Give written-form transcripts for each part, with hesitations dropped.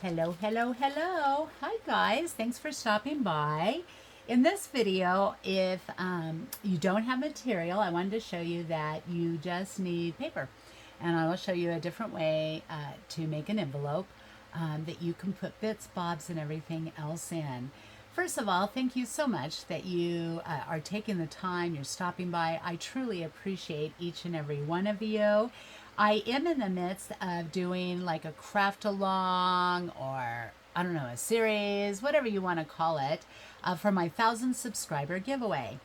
Hello, hello, hello. Hi guys, thanks for stopping by. In this video, if you don't have material, I wanted to show you that you just need paper. And I will show you a different way to make an envelope that you can put bits, bobs, and everything else in. First of all, thank you so much that you are taking the time, you're stopping by. I truly appreciate each and every one of you. I am in the midst of doing like a craft along or I don't know, a series, whatever you want to call it, for my 1,000 subscriber giveaway.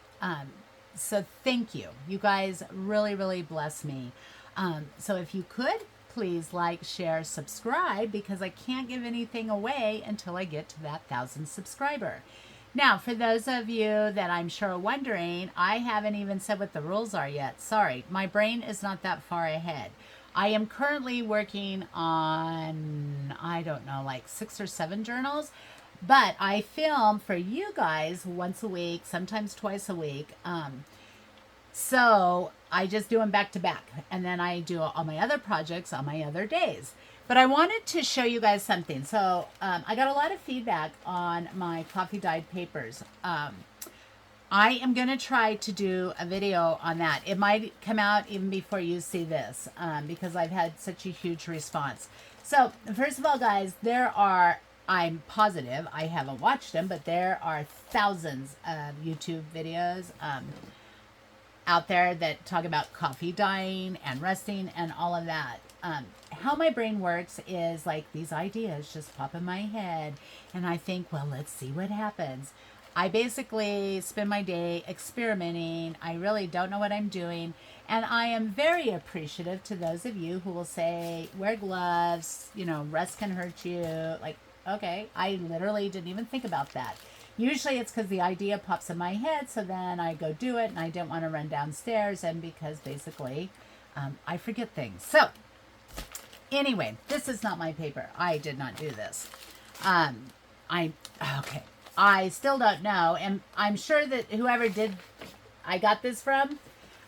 So thank you. You guys really bless me. So if you could, please like, share, subscribe, because I can't give anything away until I get to that 1,000 subscriber. Now, for those of you that I'm sure are wondering, I haven't even said what the rules are yet. Sorry, my brain is not that far ahead. I am currently working on, I don't know, like 6 or 7 journals, but I film for you guys once a week, sometimes twice a week. So I just do them back to back, and then I do all my other projects on my other days. But I wanted to show you guys something. So I got a lot of feedback on my coffee dyed papers. I am going to try to do a video on that. It might come out even before you see this because I've had such a huge response. So first of all, guys, I'm positive, I haven't watched them, but there are thousands of YouTube videos out there that talk about coffee dyeing and resting and all of that. How my brain works is like these ideas just pop in my head and I think, well, let's see what happens. I basically spend my day experimenting. I really don't know what I'm doing. And I am very appreciative to those of you who will say, wear gloves, rest can hurt you. Like, okay, I literally didn't even think about that. Usually it's because the idea pops in my head, so then I go do it, and I didn't want to run downstairs, and because basically I forget things. So anyway, this is not my paper. I did not do this. Okay. I still don't know, and I'm sure that whoever I got this from,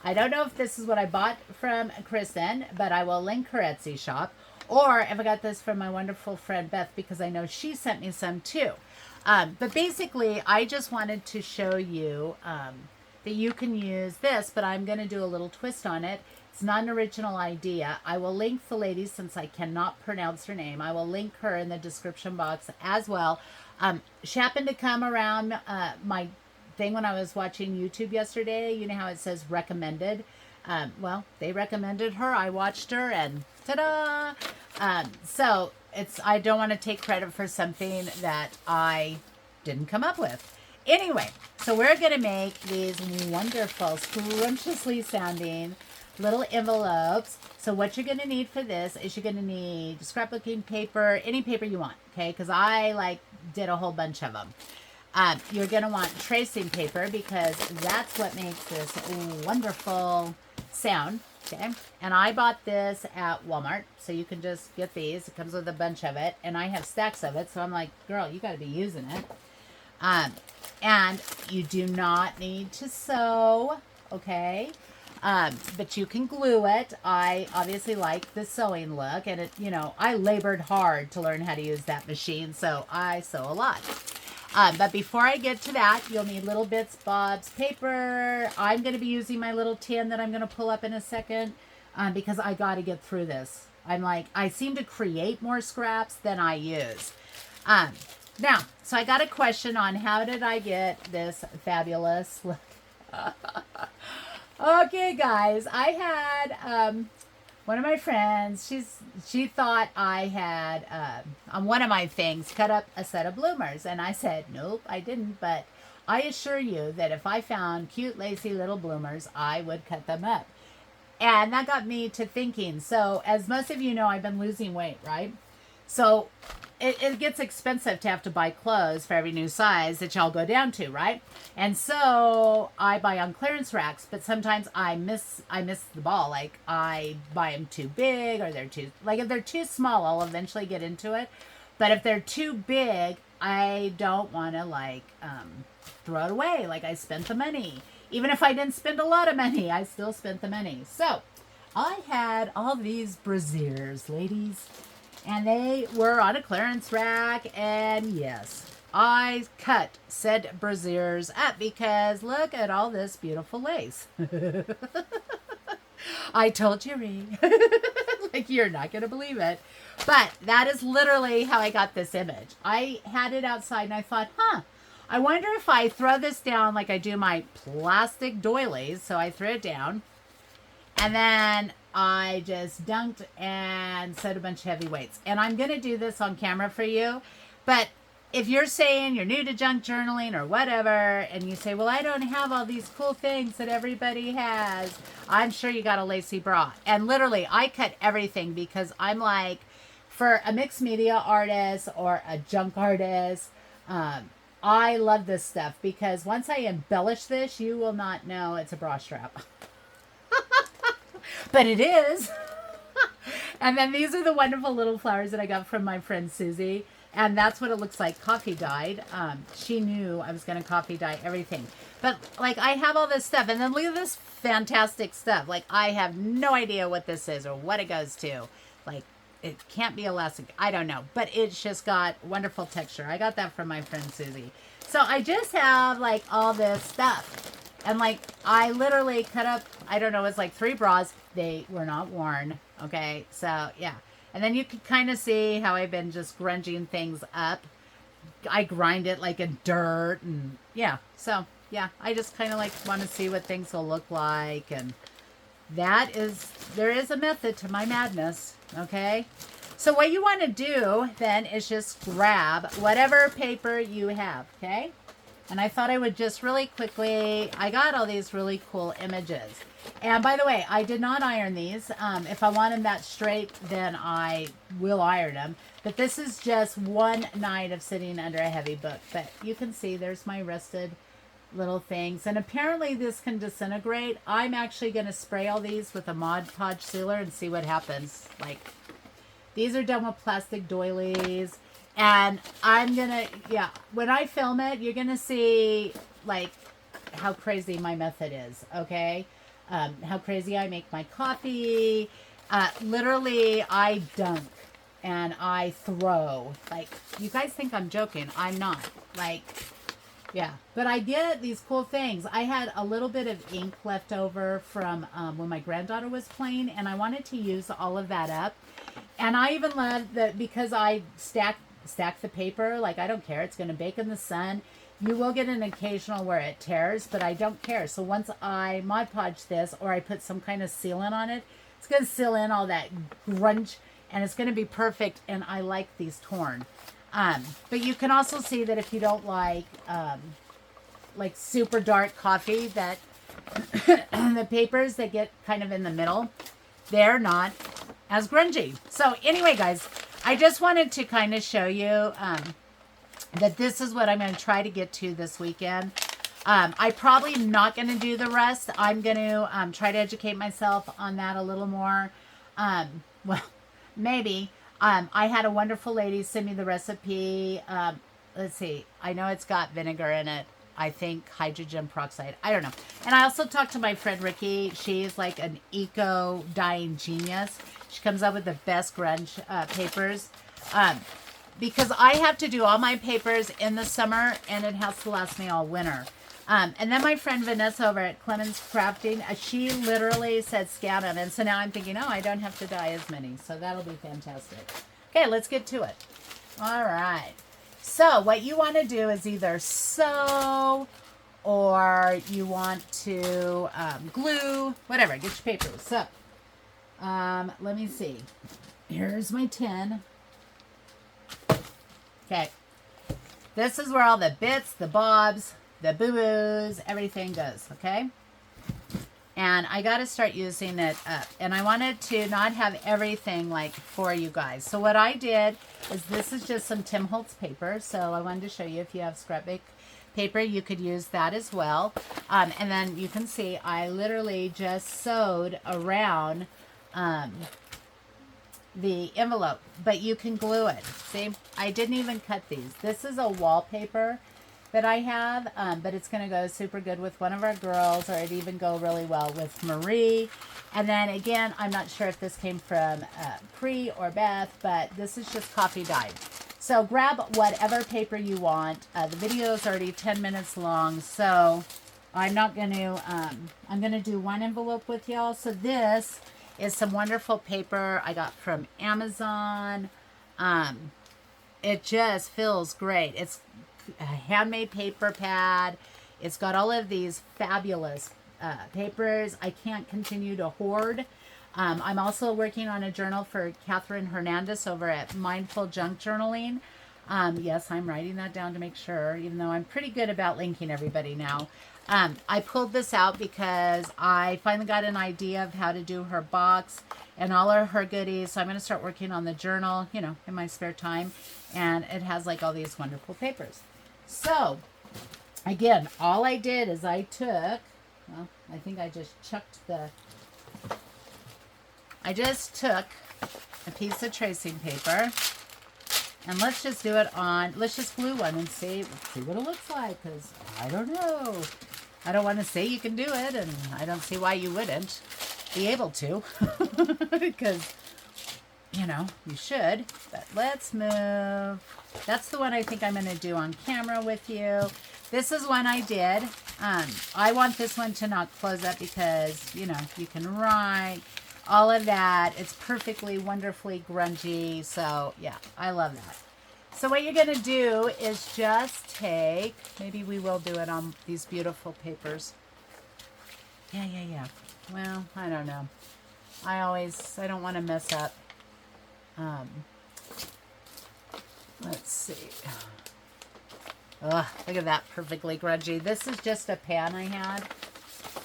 I don't know if this is what I bought from Kristen, but I will link her Etsy shop, or if I got this from my wonderful friend Beth, because I know she sent me some too. But basically, I just wanted to show you that you can use this, but I'm going to do a little twist on it. It's not an original idea. I will link the lady, since I cannot pronounce her name. I will link her in the description box as well. She happened to come around my thing when I was watching YouTube yesterday. You know how it says recommended? Well, they recommended her. I watched her and ta-da! So I don't want to take credit for something that I didn't come up with. Anyway, so we're going to make these wonderful, scrumptiously sounding little envelopes. So what you're going to need for this is you're going to need scrapbooking paper, any paper you want, okay? Because I did a whole bunch of them. You're going to want tracing paper because that's what makes this wonderful sound, okay? And I bought this at Walmart, so you can just get these. It comes with a bunch of it, and I have stacks of it, so I'm like, girl, you got to be using it. And you do not need to sew, okay? But you can glue it. I obviously like the sewing look, and I labored hard to learn how to use that machine, so I sew a lot. But before I get to that, you'll need little bits, bobs, paper. I'm going to be using my little tin that I'm going to pull up in a second because I got to get through this. I seem to create more scraps than I use. Now, so I got a question on how did I get this fabulous look. Okay, guys, I had one of my friends, she thought I had, on one of my things, cut up a set of bloomers. And I said, nope, I didn't. But I assure you that if I found cute, lacy little bloomers, I would cut them up. And that got me to thinking. So as most of you know, I've been losing weight, right? So it gets expensive to have to buy clothes for every new size that y'all go down to, right? And so I buy on clearance racks, but sometimes I miss the ball. Like I buy them too big, or if they're too small, I'll eventually get into it. But if they're too big, I don't want to throw it away. Like I spent the money. Even if I didn't spend a lot of money, I still spent the money. So I had all these brassieres, ladies. And they were on a clearance rack. And yes, I cut said brassieres up because look at all this beautiful lace. I told you, Ree. Like, you're not going to believe it. But that is literally how I got this image. I had it outside and I thought, I wonder if I throw this down like I do my plastic doilies. So I threw it down. And then I just dunked and sewed a bunch of heavy weights. And I'm going to do this on camera for you. But if you're saying you're new to junk journaling or whatever, and you say, well, I don't have all these cool things that everybody has, I'm sure you got a lacy bra. And literally, I cut everything because I'm like, for a mixed media artist or a junk artist, I love this stuff because once I embellish this, you will not know it's a bra strap. But it is. And then these are the wonderful little flowers that I got from my friend Susie. And that's what it looks like, coffee dyed. She knew I was going to coffee dye everything. But, like, I have all this stuff. And then look at this fantastic stuff. Like, I have no idea what this is or what it goes to. Like, it can't be elastic. I don't know. But it's just got wonderful texture. I got that from my friend Susie. So, I just have, like, all this stuff. And, like, I literally cut up, I don't know, it was like 3 bras. They were not worn. Okay? So, yeah. And then you can kind of see how I've been just grunging things up. I grind it like a dirt and yeah. So yeah, I just kind of like want to see what things will look like. And there is a method to my madness. Okay. So what you want to do then is just grab whatever paper you have. Okay. And I thought I would just really quickly, I got all these really cool images. And by the way, I did not iron these. If I want them that straight, then I will iron them. But this is just one night of sitting under a heavy book. But you can see there's my rusted little things. And apparently this can disintegrate. I'm actually going to spray all these with a Mod Podge sealer and see what happens. Like, these are done with plastic doilies. And I'm going to, yeah, when I film it, you're going to see, like, how crazy my method is, okay? How crazy I make my coffee. Literally, I dunk and I throw. Like, you guys think I'm joking. I'm not. Like, yeah. But I did these cool things. I had a little bit of ink left over from when my granddaughter was playing, and I wanted to use all of that up. And I even love that because I stack the paper. Like, I don't care. It's going to bake in the sun. You will get an occasional where it tears, but I don't care. So once I Mod Podge this or I put some kind of sealant on it, it's going to seal in all that grunge and it's going to be perfect. And I like these torn. But you can also see that if you don't like super dark coffee, that the papers that get kind of in the middle, they're not as grungy. So anyway, guys, I just wanted to kind of show you that this is what I'm going to try to get to this weekend. I'm probably not going to do the rest. I'm going to try to educate myself on that a little more. Well, maybe. I had a wonderful lady send me the recipe. Let's see. I know it's got vinegar in it. I think hydrogen peroxide. I don't know. And I also talked to my friend Ricky. She's like an eco dyeing genius. She comes up with the best grunge papers. Because I have to do all my papers in the summer and it has to last me all winter. And then my friend Vanessa over at Clemens Crafting, she literally said scan them. And so now I'm thinking, oh, I don't have to dye as many. So that'll be fantastic. Okay, let's get to it. All right. So what you want to do is either sew or you want to glue, whatever, get your papers. So let me see. Here's my tin. Okay. This is where all the bits, the bobs, the boo-boos, everything goes, okay? And I got to start using it up. And I wanted to not have everything like for you guys. So what I did is this is just some Tim Holtz paper. So I wanted to show you if you have scrapbook paper, you could use that as well. And then you can see I literally just sewed around the envelope, but you can glue it. See, I didn't even cut these. This is a wallpaper, that I have, but it's going to go super good with one of our girls, or it'd even go really well with Marie. And then again, I'm not sure if this came from Pre or Beth, but this is just coffee dyed. So grab whatever paper you want. The video is already 10 minutes long, so I'm not going to, I'm going to do one envelope with y'all. So this is some wonderful paper I got from Amazon. It just feels great. It's a handmade paper pad. It's got all of these fabulous papers. I can't continue to hoard. I'm also working on a journal for Catherine Hernandez over at Mindful Junk Journaling. Yes, I'm writing that down to make sure, even though I'm pretty good about linking everybody now. I pulled this out because I finally got an idea of how to do her box and all of her goodies. So I'm going to start working on the journal, you know, in my spare time. And it has like all these wonderful papers. So, again, all I did is I took, well, I think I just chucked I just took a piece of tracing paper, and let's just do it on, let's just glue one and see what it looks like, because I don't know. I don't want to say you can do it, and I don't see why you wouldn't be able to, because, you know, you should. But let's move. That's the one I think I'm going to do on camera with you. This is one I did. I want this one to not close up because, you know, you can write, all of that. It's perfectly, wonderfully grungy. So, yeah, I love that. So what you're going to do is just take, maybe we will do it on these beautiful papers. Yeah. Well, I don't know. I don't want to mess up. Let's see. Ugh, look at that, perfectly grungy. This is just a pan I had,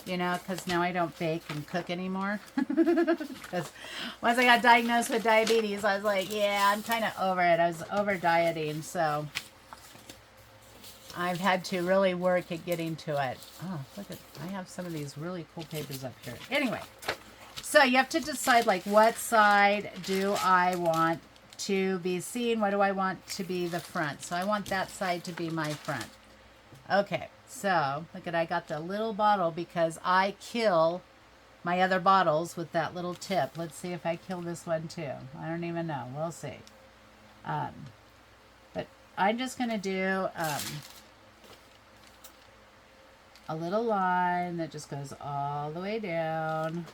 you know, because now I don't bake and cook anymore. Because once I got diagnosed with diabetes, I was like, yeah, I'm kind of over it. I was over dieting, so I've had to really work at getting to it. Oh, look at, I have some of these really cool papers up here. Anyway, so you have to decide, like, what side do I want to be seen? What do I want to be the front? So I want that side to be my front. Okay, so look at, I got the little bottle because I kill my other bottles with that little tip. Let's see if I kill this one too. I don't even know. We'll see. But I'm just going to do a little line that just goes all the way down.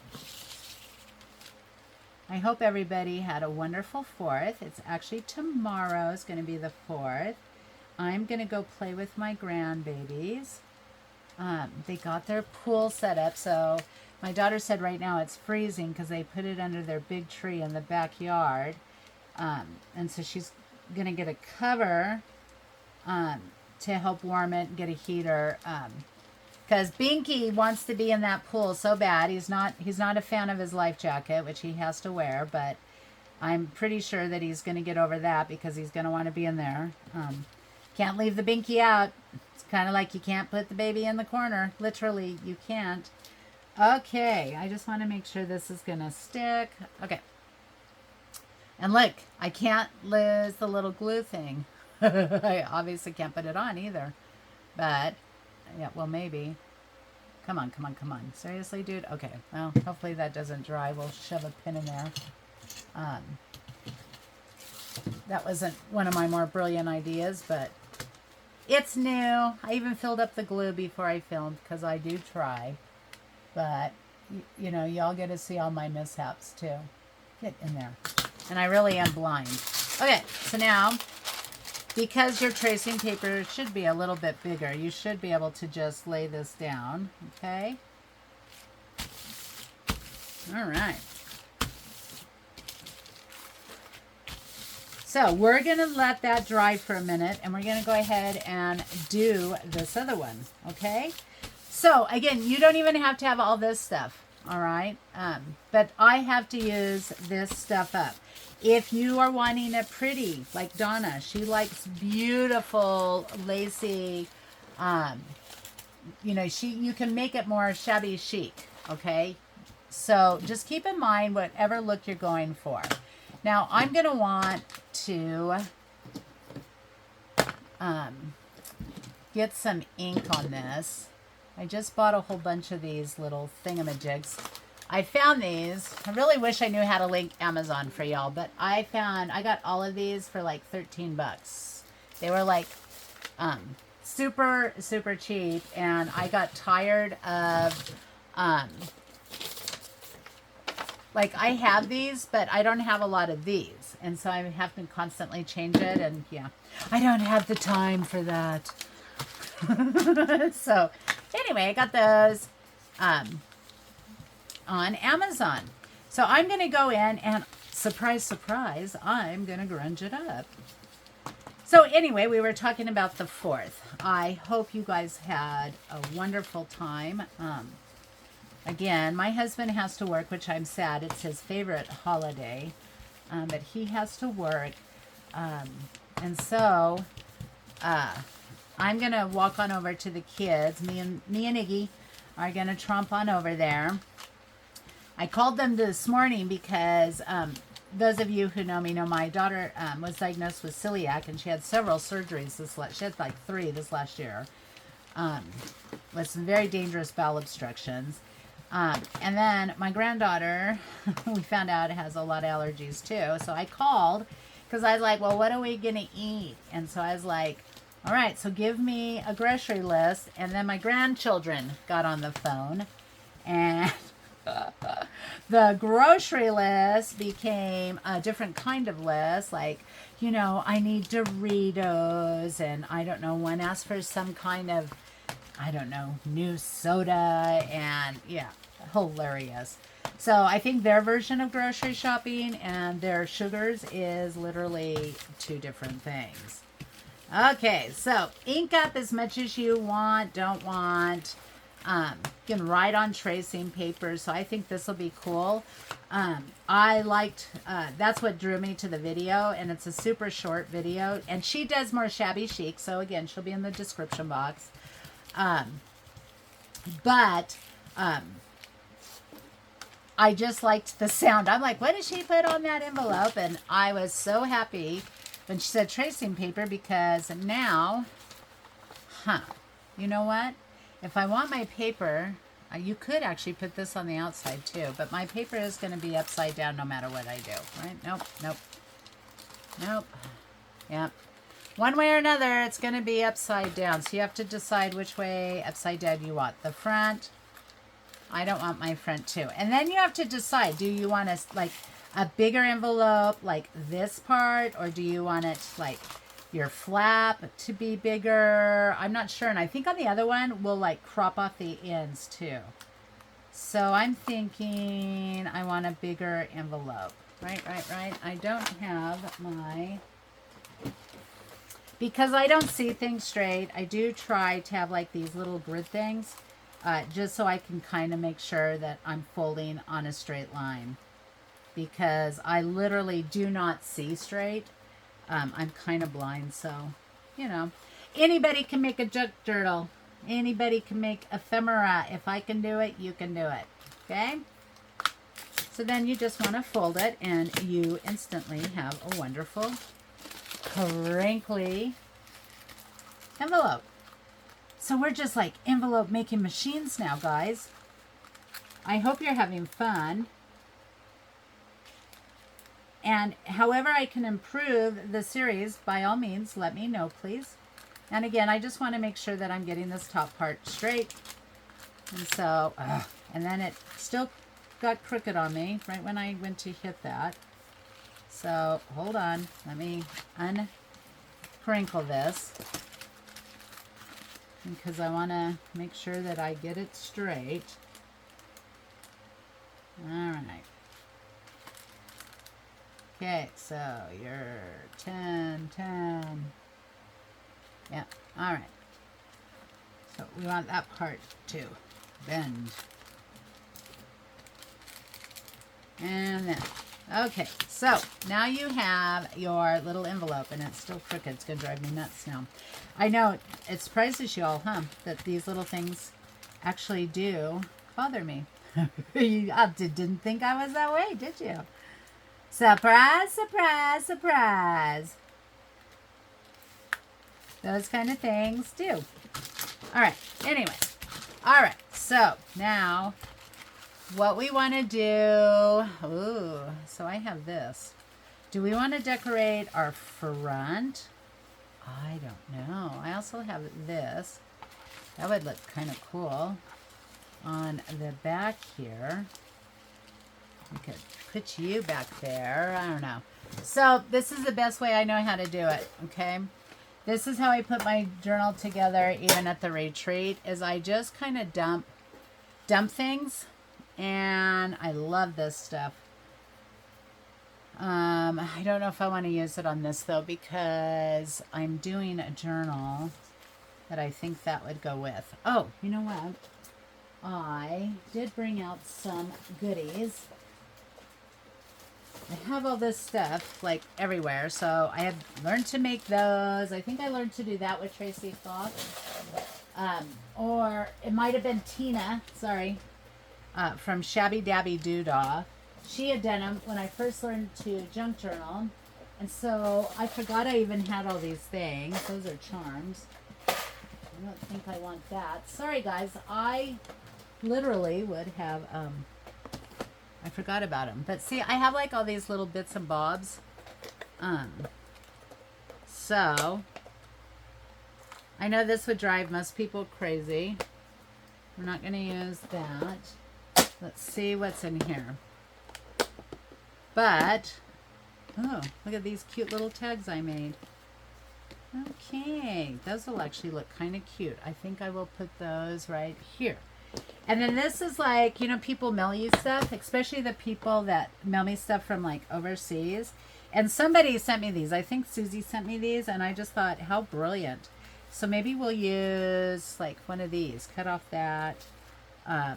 I hope everybody had a wonderful 4th. It's actually tomorrow is going to be the 4th. I'm going to go play with my grandbabies. They got their pool set up. So my daughter said right now it's freezing because they put it under their big tree in the backyard. And so she's going to get a cover to help warm it and get a heater. Because Binky wants to be in that pool so bad. He's not a fan of his life jacket, which he has to wear, but I'm pretty sure that he's going to get over that because he's going to want to be in there. Can't leave the Binky out. It's kind of like you can't put the baby in the corner. Literally, you can't. Okay, I just want to make sure this is going to stick. Okay. And look, I can't lose the little glue thing. I obviously can't put it on either. But yeah, well, maybe. Come on. Seriously, dude? Okay, well, hopefully that doesn't dry. We'll shove a pin in there. That wasn't one of my more brilliant ideas, but it's new. I even filled up the glue before I filmed because I do try. But, you know, y'all get to see all my mishaps, too. Get in there. And I really am blind. Okay, so now, because your tracing paper should be a little bit bigger, you should be able to just lay this down, okay? All right. So we're going to let that dry for a minute, and we're going to go ahead and do this other one, okay? So, again, you don't even have to have all this stuff, all right? But I have to use this stuff up. If you are wanting a pretty, like Donna, she likes beautiful, lacy, you know, you can make it more shabby chic, okay? So just keep in mind whatever look you're going for. Now, I'm going to want to get some ink on this. I just bought a whole bunch of these little thingamajigs. I found these. I really wish I knew how to link Amazon for y'all, but I got all of these for like 13 bucks. They were like super, super cheap, and I got tired of, like, I have these, but I don't have a lot of these, and so I have to constantly change it, and yeah, I don't have the time for that. So, anyway, I got those on Amazon. So I'm going to go in and, surprise, surprise, I'm going to grunge it up. So anyway, we were talking about the 4th. I hope you guys had a wonderful time. Again, my husband has to work, which I'm sad. It's his favorite holiday, but he has to work. And so I'm going to walk on over to the kids. Me and Iggy are going to tromp on over there. I called them this morning because those of you who know me know my daughter was diagnosed with celiac, and she had several surgeries. She had like 3 this last year with some very dangerous bowel obstructions. And then my granddaughter, we found out, has a lot of allergies too. So I called because I was like, well, what are we going to eat? And so I was like, all right, so give me a grocery list. And then my grandchildren got on the phone, and the grocery list became a different kind of list. Like, you know, I need Doritos, and I don't know, one asked for some kind of, I don't know, new soda, and yeah, hilarious. So I think their version of grocery shopping and their sugars is literally 2 different things. Okay, so ink up as much as you want, don't want. You can write on tracing paper, so I think this will be cool. I liked, that's what drew me to the video, and it's a super short video, and she does more Shabby Chic, so again, she'll be in the description box. But I just liked the sound. I'm like, what did she put on that envelope? And I was so happy when she said tracing paper, because now, you know what? If I want my paper, you could actually put this on the outside too, but my paper is going to be upside down no matter what I do, right? Nope. Yep. One way or another, it's going to be upside down. So you have to decide which way upside down you want. The front, I don't want my front too. And then you have to decide, do you want a bigger envelope like this part, or do you want it like your flap to be bigger? I'm not sure. And I think on the other one, we'll like crop off the ends too. So I'm thinking I want a bigger envelope. Right. I don't have my, because I don't see things straight, I do try to have like these little grid things, just so I can kind of make sure that I'm folding on a straight line, because I literally do not see straight. I'm kind of blind, so, you know, anybody can make a junk journal. Anybody can make ephemera. If I can do it, you can do it. Okay? So then you just want to fold it, and you instantly have a wonderful, crinkly envelope. So we're just like envelope making machines now, guys. I hope you're having fun. And however I can improve the series, by all means, let me know, please. And again, I just want to make sure that I'm getting this top part straight. And so, and then it still got crooked on me right when I went to hit that. So, hold on. Let me uncrinkle this, because I want to make sure that I get it straight. All right. Okay, so you're 10. Yeah, all right. So we want that part to bend. And then, okay, so now you have your little envelope, and it's still crooked. It's going to drive me nuts now. I know, it surprises you all, that these little things actually do bother me. You didn't think I was that way, did you? Surprise, surprise, surprise. those kind of things do. All right. Anyway. All right. So now what we want to do. Ooh. So I have this. Do we want to decorate our front? I don't know. I also have this. That would look kind of cool on the back here. We could put you back there. I don't know. So this is the best way I know how to do it. Okay. This is how I put my journal together even at the retreat, is I just kind of dump things, and I love this stuff. I don't know if I want to use it on this though, because I'm doing a journal that I think that would go with. Oh, you know what? I did bring out some goodies. I have all this stuff like everywhere, so I have learned to make those. I think I learned to do that with Tracy Fox. Or it might have been Tina, sorry, from Shabby Dabby Doodah. She had done them when I first learned to junk journal. And so I forgot I even had all these things. Those are charms. I don't think I want that. Sorry, guys. I literally would have... I forgot about them. But see, I have like all these little bits and bobs. So I know this would drive most people crazy. We're not going to use that. Let's see what's in here. But, oh, look at these cute little tags I made. Okay, those will actually look kind of cute. I think I will put those right here. And then this is like, you know, people mail you stuff, especially the people that mail me stuff from like overseas. And somebody sent me these. I think Susie sent me these, and I just thought, how brilliant. So maybe we'll use like one of these, cut off that. But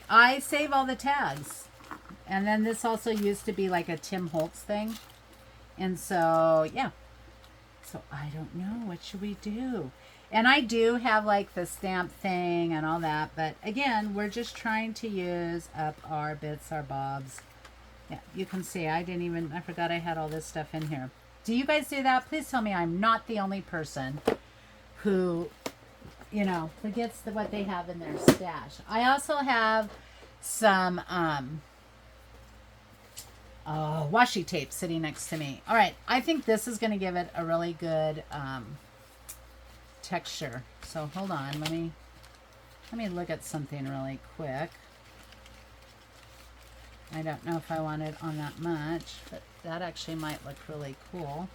I save all the tags. And then this also used to be like a Tim Holtz thing. And so, yeah. So I don't know. What should we do? And I do have like the stamp thing and all that. But again, we're just trying to use up our bits, our bobs. Yeah, you can see I forgot I had all this stuff in here. Do you guys do that? Please tell me I'm not the only person who, you know, forgets what they have in their stash. I also have some washi tape sitting next to me. All right, I think this is going to give it a really good texture. So hold on, let me look at something really quick. I don't know if I want it on that much, but that actually might look really cool.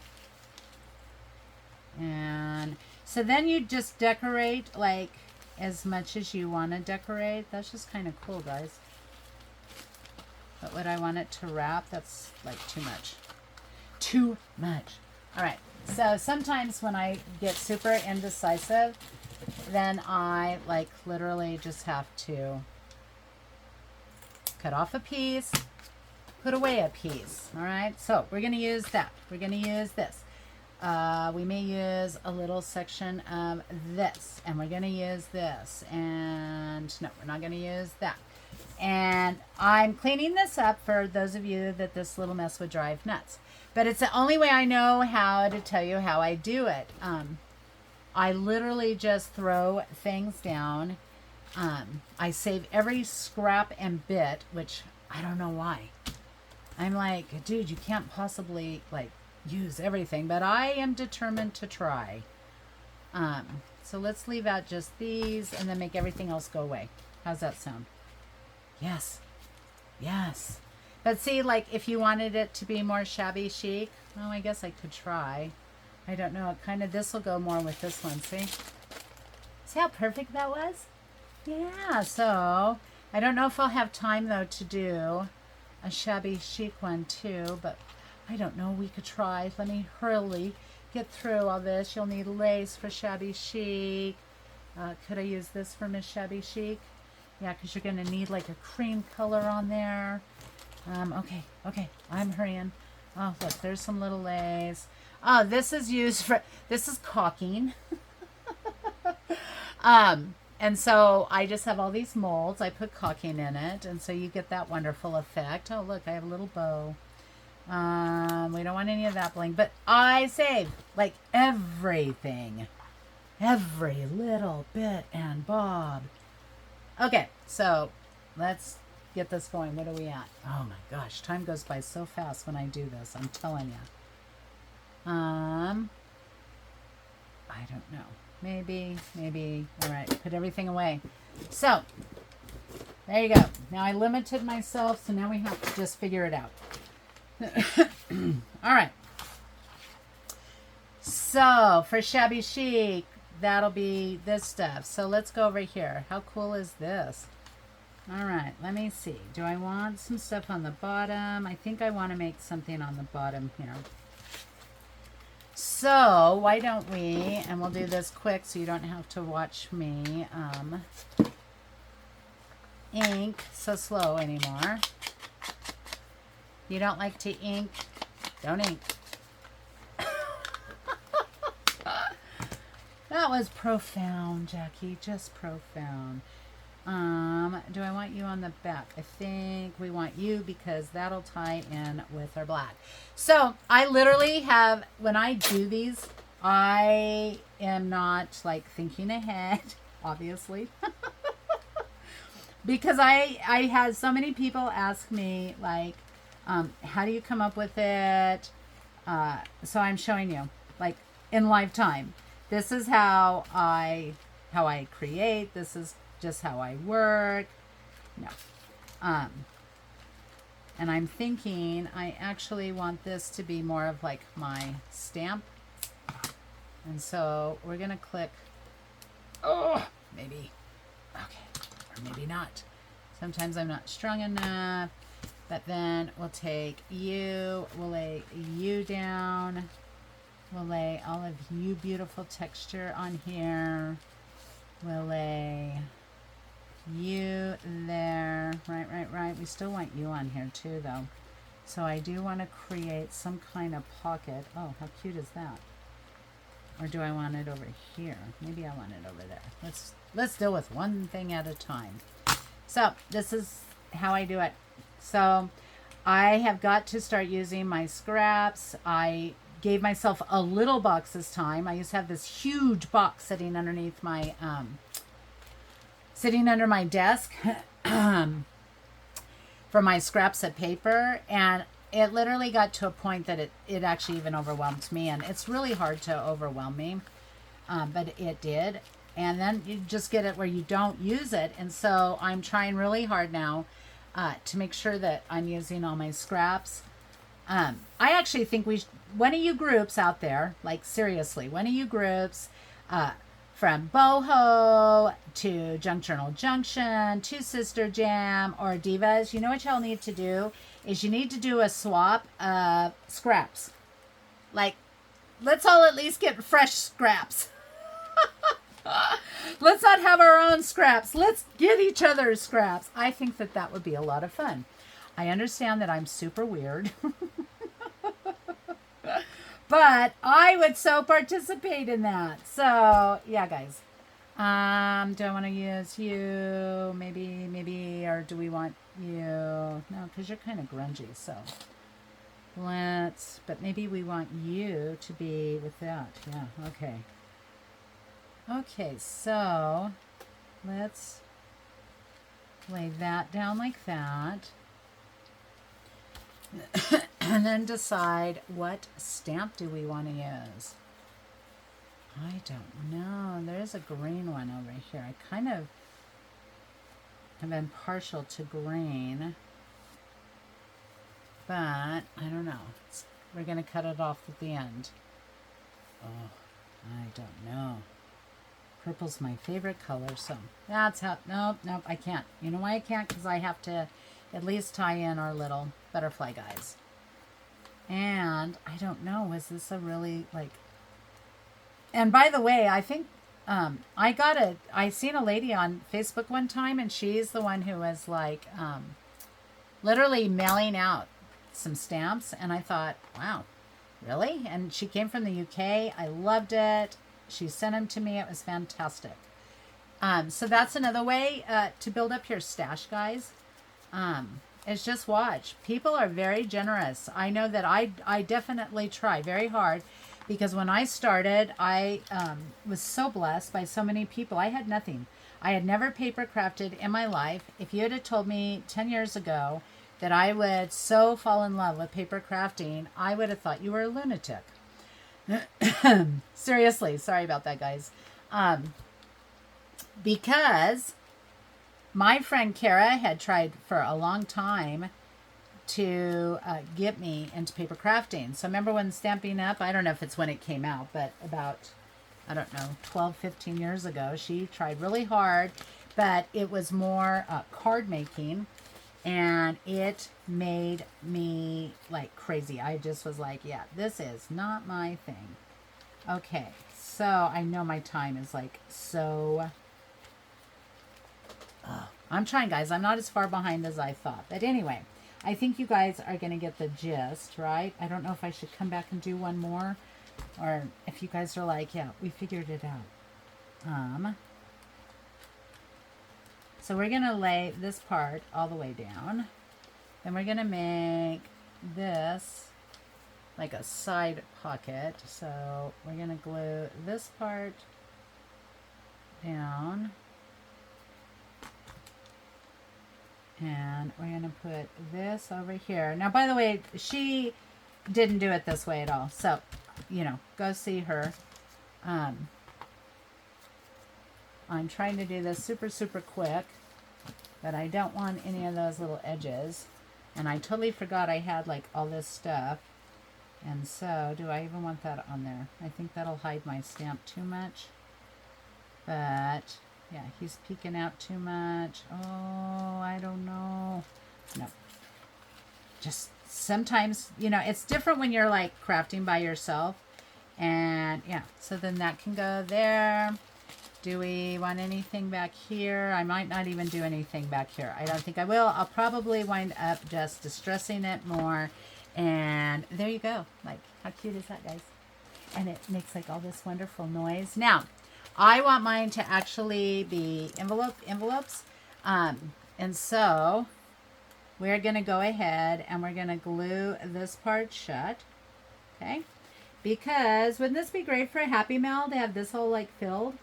And so then you just decorate like as much as you want to decorate. That's just kind of cool, guys. But would I want it to wrap? That's like too much. Too much. All right. So sometimes when I get super indecisive, then I like literally just have to cut off a piece, put away a piece. All right. So we're going to use that. We're going to use this. We may use a little section of this, and we're going to use this. And no, we're not going to use that. And I'm cleaning this up for those of you that this little mess would drive nuts. But it's the only way I know how to tell you how I do it. I literally just throw things down. I save every scrap and bit, which I don't know why. I'm like, dude, you can't possibly like use everything, but I am determined to try. So let's leave out just these and then make everything else go away. How's that sound? Yes. Yes. But see, like if you wanted it to be more shabby chic, oh, I guess I could try. I don't know. Kind of this will go more with this one. See? See how perfect that was? Yeah. So I don't know if I'll have time though to do a shabby chic one too, but I don't know. We could try. Let me hurriedly get through all this. You'll need lace for shabby chic. Could I use this for Miss Shabby Chic? Yeah, because you're going to need like a cream color on there. Okay, I'm hurrying. Oh, look, there's some little lace. Oh, this is used for, this is caulking. And so I just have all these molds. I put caulking in it, and so you get that wonderful effect. Oh, look, I have a little bow. We don't want any of that bling, but I saved like everything. Every little bit and bob. Okay, so let's get this going. What are we at? Oh my gosh, time goes by so fast when I do this. I'm telling you. I don't know. Maybe. All right, put everything away. So, there you go. Now I limited myself, so now we have to just figure it out. All right. So, for Shabby Chic, that'll be this stuff. So, let's go over here. How cool is this? All right, let me see. Do I want some stuff on the bottom? I think I want to make something on the bottom here. So, why don't we, and we'll do this quick so you don't have to watch me ink so slow anymore. You don't like to ink? Don't ink. That was profound, Jackie. Just profound. Do I want you on the back? I think we want you because that'll tie in with our black. So I literally have, when I do these, I am not like thinking ahead, obviously. Because I had so many people ask me like, how do you come up with it? So I'm showing you like in live time. This is how I create. This is just how I work. No. And I'm thinking I actually want this to be more of like my stamp. And so we're going to click. Oh, maybe. Okay. Or maybe not. Sometimes I'm not strong enough. But then we'll take you. We'll lay you down. We'll lay all of you beautiful texture on here. We'll lay you there. Right. We still want you on here too, though. So I do want to create some kind of pocket. Oh, how cute is that? Or do I want it over here? Maybe I want it over there. Let's deal with one thing at a time. So this is how I do it. So I have got to start using my scraps. I gave myself a little box this time. I used to have this huge box sitting underneath my sitting under my desk for my scraps of paper, and it literally got to a point that it actually even overwhelmed me, and it's really hard to overwhelm me, but it did. And then you just get it where you don't use it, and so I'm trying really hard now to make sure that I'm using all my scraps. I actually think one of you groups out there, like seriously, one of you groups, from Boho to Junction to Sister Jam or Divas, you know what y'all need to do is you need to do a swap of scraps. Like, let's all at least get fresh scraps. Let's not have our own scraps. Let's get each other's scraps. I think that would be a lot of fun. I understand that I'm super weird. But I would so participate in that. So, yeah, guys. Do I want to use you? Maybe, or do we want you? No, because you're kind of grungy, so. But maybe we want you to be with that. Yeah, okay. Okay, so let's lay that down like that. And then decide what stamp do we want to use. I don't know. There's a green one over here. I kind of have been partial to green. But I don't know. We're going to cut it off at the end. Oh, I don't know. Purple's my favorite color, so that's how. Nope, I can't. You know why I can't? Because I have to at least tie in our little butterfly guys. And I don't know, was this a really like, and by the way, I think I seen a lady on Facebook one time, and she's the one who was like literally mailing out some stamps, and I thought, wow, really? And she came from the UK. I loved it. She sent them to me. It was fantastic. So that's another way to build up your stash, guys. is just watch. People are very generous. I know that I definitely try very hard, because when I started, I was so blessed by so many people. I had nothing. I had never paper crafted in my life. If you had told me 10 years ago that I would so fall in love with paper crafting, I would have thought you were a lunatic. Seriously, sorry about that, guys. Because my friend Kara had tried for a long time to get me into paper crafting. So remember when Stampin' Up, I don't know if it's when it came out, but about, I don't know, 12, 15 years ago, she tried really hard, but it was more card making, and it made me like crazy. I just was like, yeah, this is not my thing. Okay, so I know my time is like so... I'm trying, guys. I'm not as far behind as I thought. But anyway, I think you guys are going to get the gist, right? I don't know if I should come back and do one more, or if you guys are like, yeah, we figured it out. So we're going to lay this part all the way down. Then we're going to make this like a side pocket. So we're going to glue this part down. And we're going to put this over here. Now, by the way, she didn't do it this way at all. So, you know, go see her. I'm trying to do this super, super quick. But I don't want any of those little edges. And I totally forgot I had, like, all this stuff. And so, do I even want that on there? I think that'll hide my stamp too much. But... yeah, he's peeking out too much. Oh, I don't know. No. Just sometimes, you know, it's different when you're like crafting by yourself. And yeah, so then that can go there. Do we want anything back here? I might not even do anything back here. I don't think I will. I'll probably wind up just distressing it more. And there you go. Like, how cute is that, guys? And it makes like all this wonderful noise. Now, I want mine to actually be envelopes. And so we're going to go ahead and we're going to glue this part shut. Okay. Because wouldn't this be great for a Happy Mail to have this whole like filled?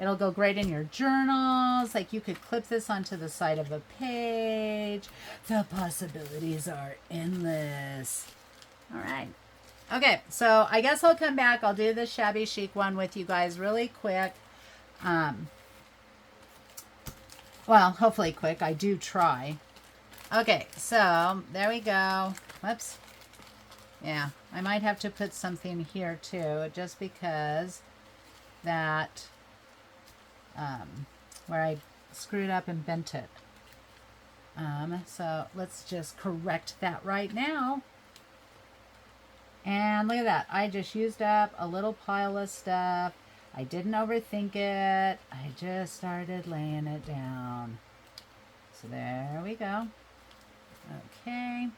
It'll go great in your journals. Like you could clip this onto the side of a page. The possibilities are endless. All right. Okay, so I guess I'll come back. I'll do the Shabby Chic one with you guys really quick. Well, hopefully quick. I do try. Okay, so there we go. Whoops. Yeah, I might have to put something here too, just because that, where I screwed up and bent it. So let's just correct that right now. And look at that. I just used up a little pile of stuff. I didn't overthink it. I just started laying it down. So there we go. Okay.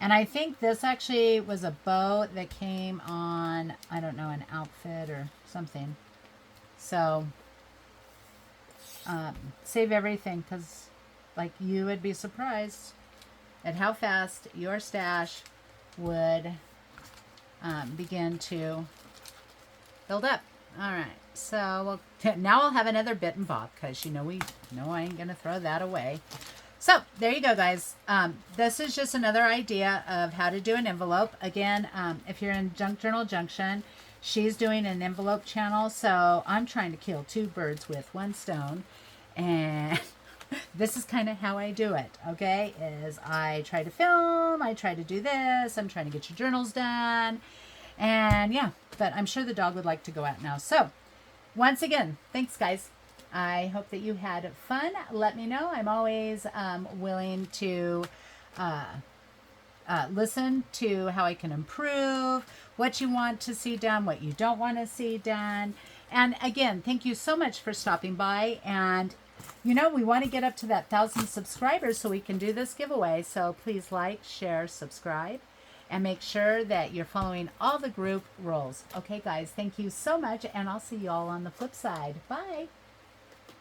And I think this actually was a bow that came on, I don't know, an outfit or something. So, save everything, because like you would be surprised at how fast your stash would begin to build up. All right, so now I'll have another bit and bob, because you know I ain't gonna throw that away. So there you go, guys. This is just another idea of how to do an envelope. Again, if you're in Junk Journal Junction, she's doing an envelope channel, so I'm trying to kill two birds with one stone, and this is kind of how I do it, okay? Is I try to film, I try to do this, I'm trying to get your journals done, and yeah, but I'm sure the dog would like to go out now. So, once again, thanks, guys. I hope that you had fun. Let me know. I'm always willing to listen to how I can improve, what you want to see done, what you don't want to see done. And again, thank you so much for stopping by. And you know, we want to get up to that 1,000 subscribers so we can do this giveaway. So please like, share, subscribe, and make sure that you're following all the group rules. Okay, guys, thank you so much, and I'll see you all on the flip side. Bye.